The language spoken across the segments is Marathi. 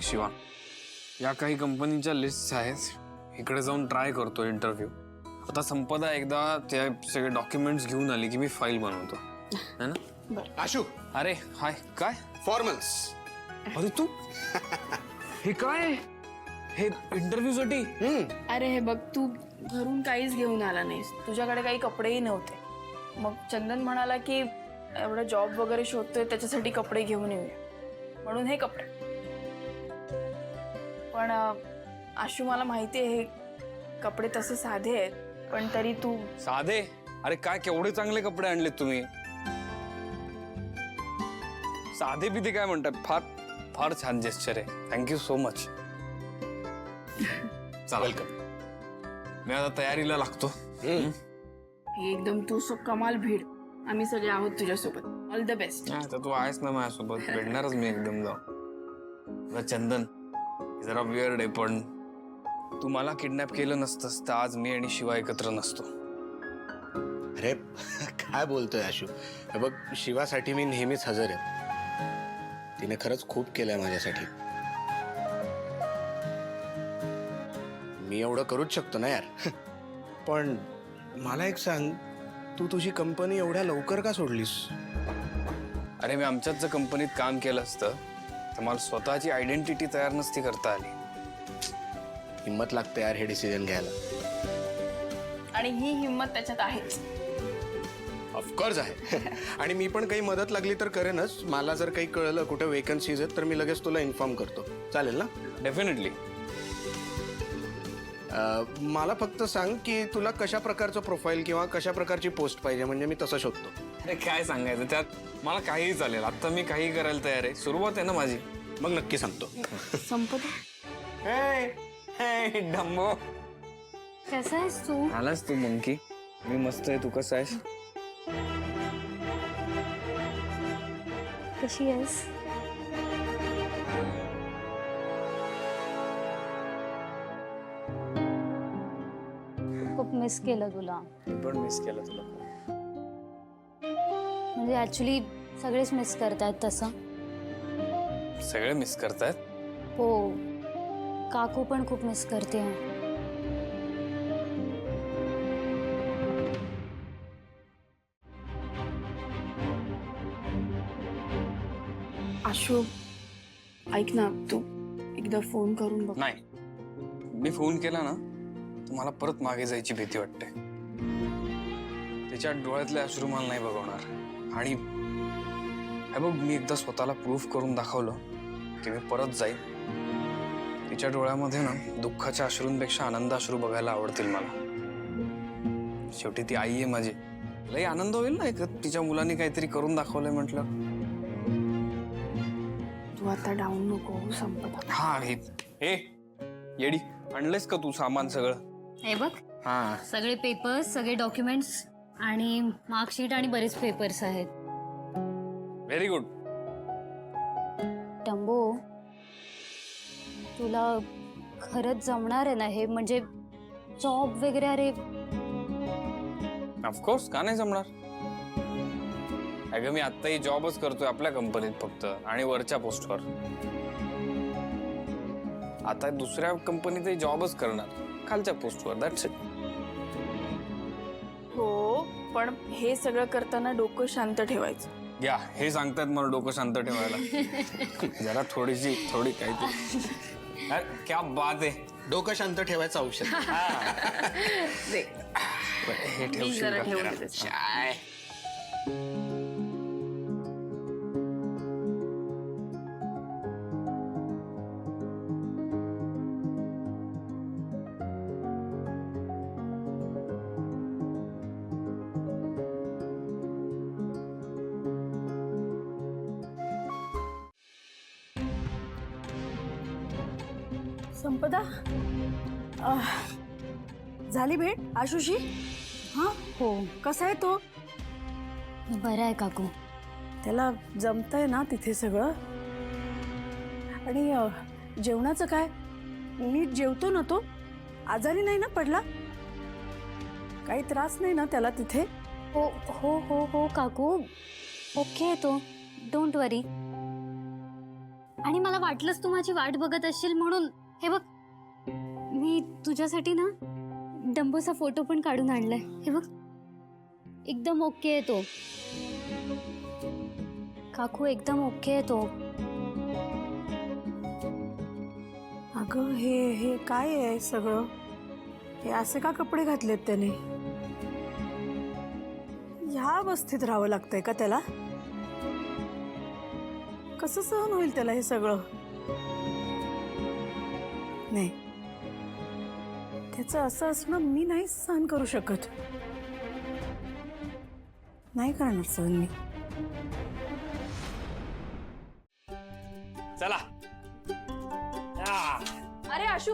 शिवा, या काही कंपनीच्या लिस्ट आहेत, इकडे जाऊन ट्राय करतो इंटरव्ह्यू. आता संपदा एकदा ते सगळे डॉक्युमेंट्स घेऊन आली की मी फाईल बनवतो, है ना? आशू, अरे हाय, काय फॉर्मल्स. अरे तू हे काय, हे इंटरव्ह्यू साठी? अरे हे बघ, तू घरून काहीच घेऊन आला नाहीस, तुझ्याकडे काही कपडेही नव्हते. मग चंदन म्हणाला की एवढा जॉब वगैरे शोधतोय त्याच्यासाठी कपडे घेऊन येऊया, म्हणून हे कपडे. पण आशू, मला माहिती आहे हे कपडे तसे साधे आहेत, पण तरी तू. साधे? अरे काय केवढे चांगले कपडे आणलेत तुम्ही. साधे बिधे काय म्हणतात, फार फार छान जेस्चर आहे, थँक्यू सो मच. वेलकम. मी आता तयारीला लागतो. हे एकदम तू कमाल भीड, आम्ही सगळे आहोत तुझ्यासोबत. All the best. तू आहेस ना माझ्यासोबत, भेटणारच मी एकदम जाऊ. चंदन जरा वियर्ड आहे, पण तू मला किडनॅप केलं नसतंस तर आज मी आणि शिवा एकत्र नसतो. अरे काय बोलतोय आशू, हे बघ शिवासाठी मी नेहमीच हजर आहे. तिने खरंच खूप केलंय माझ्यासाठी. मी एवढं करूच शकतो ना यार. पण मला एक सांग, तू तुझी कंपनी एवढ्या लवकर का सोडलीस? अरे मी आमच्याच जर कंपनीत काम केलं असतं तर मला स्वतःची आयडेंटिटी तयार नसती करता आली. हिम्मत लागते यार हे डिसिजन घ्यायला. आणि ही हिंमत त्याच्यात आहेच. ऑफकोर्स आहे. आणि मी पण काही मदत लागली तर करेनच. मला जर काही कळलं कुठे वेकन्सीज आहेत तर मी लगेच तुला इन्फॉर्म करतो, चालेल ना? डेफिनेटली. मला फक्त सांग की तुला कशा प्रकारचं प्रोफाईल किंवा कशा प्रकारची पोस्ट पाहिजे, म्हणजे मी तसं शोधतो. अरे काय सांगायचं त्यात, मला काहीही चालेल. आता मी काही करायला तयार आहे, सुरुवात आहे ना माझी. मग नक्की सांगतो. संपदा, डंबो, कसा आहेस तू? आलास तू मंकी. मी मस्त आहे, तू कसा आहेस? कशी आहेस? खूप मिस केलं तुला. मी पण मिस केलं तुला. म्हणजे ऍक्च्युली सगळेच मिस करतायत तसं. सगळे मिस करतायत. हो, काकू पण खूप मिस करते. आशू ऐक ना, तू एकदा फोन करून बघ. नाही, मी फोन केला ना तर मला परत मागे जायची भीती वाटते. तिच्या डोळ्यातले अश्रू मला नाही बघवणार. आणि हे बघ, मी एकदा स्वतःला प्रूफ करून दाखवलं की मी परत जाईन. तिच्या डोळ्यामध्ये ना दुःखाच्या अश्रूंपेक्षा आनंद अश्रू बघायला आवडतील मला. शेवटी ती आई आहे माझी. लई आनंद होईल ना एक तिच्या मुलांनी काहीतरी करून दाखवलंय म्हटलं. तू आता डाऊन नको हो संपदा. हा, हे येडी, आणलेस का तू सामान सगळं? हे बघ, हा, सगळे पेपर्स, सगळे डॉक्युमेंट्स आणि मार्कशीट आणि बरेच पेपर्स आहेत. Very good. टंबो, तुला खरंच जमणार आहे ना हे, म्हणजे जॉब वगैरे? अरे ऑफकोर्स, का नाही जमणार? अगं मी आत्ताही जॉबच करतोय आपल्या कंपनीत फक्त, आणि वरच्या पोस्टवर. आता दुसऱ्या कंपनीतही जॉबच करणार, खालच्या पोस्टवर. That's it. हो, पण हे सगळं करताना डोकं शांत ठेवायचं. या, हे सांगतायत मला डोकं शांत ठेवायला. जरा थोडी काहीतरी. अरे क्या बात आहे. डोकं शांत ठेवायचं औषध. दे. हे मी ठेवशील जरा का? ठेवून देते. काय संपदा, झाली भेट आशुशी? हा, हो, कसा आहे तो? बरं आहे काकू. त्याला जमतंय ना तिथे सगळं? आणि जेवणाचं काय, नीट जेवतो ना तो? आजारी नाही ना पडला? काही त्रास नाही ना त्याला तिथे? हो हो हो हो काकू, ओके तो, डोंट वरी. आणि मला वाटलंच तू माझी वाट बघत असशील म्हणून हे बघ, मी तुझ्यासाठी ना डंबोचा फोटो पण काढून आणलाय. हे बघ, एकदम ओके आहे तो. काकू एकदम ओके आहे तो. अगं हे काय आहे सगळं? हे असे का कपडे घातलेत त्याने? ह्या अवस्थेत राहावं लागतंय का त्याला? कसं सहन होईल त्याला हे सगळं? नाही, त्याचं असं असणं मी नाही सहन करू शकत. नाही करणार सहन मी. चला. अरे आशू,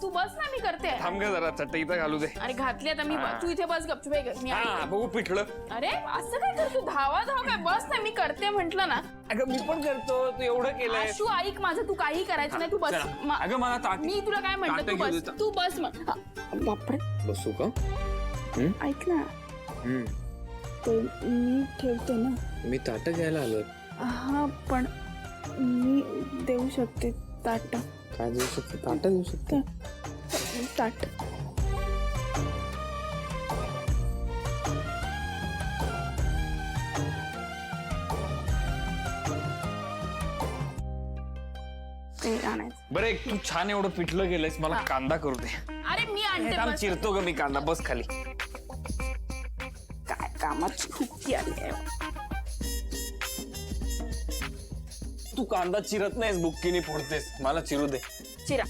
तू बस ना, मी करते. थांब ग जरा, चटई इथं घालू दे. अरे घातली आता मी. तू इथे बस गपचूप. मी हा बघू पिठलं. अरे असं काय करतो? धावा काय? बस ना, मी करते म्हंटल ना. अगं मी पण करतो, तू एवढं केलंय. आशू ऐक माझं, तू काही करायचं नाही. तू बस. अगं मला ताट. मी तुला काय म्हंटल, ताटं तू घेऊ बस. देता. तू बस मग. बापरे, बसू का? ऐक ना, ते मी ठेवते ना. मी ताट घ्यायला आलो. हा पण मी देऊ शकते ताट. काय देऊ शकते? ताट देऊ शकते. ताट. ते आणायचं. बरं, एक तू छान एवढं पिठलं गेलंयस, मला कांदा करू दे. अरे मी आणते. थांब, बस. चिरतो ग मी कांदा. बस खाली. काय कामाची हुक्की आली आहे. तू कांदा चिरत नाहीस, बुक्कीने फोडतेस. मला चिरू दे. चिरा.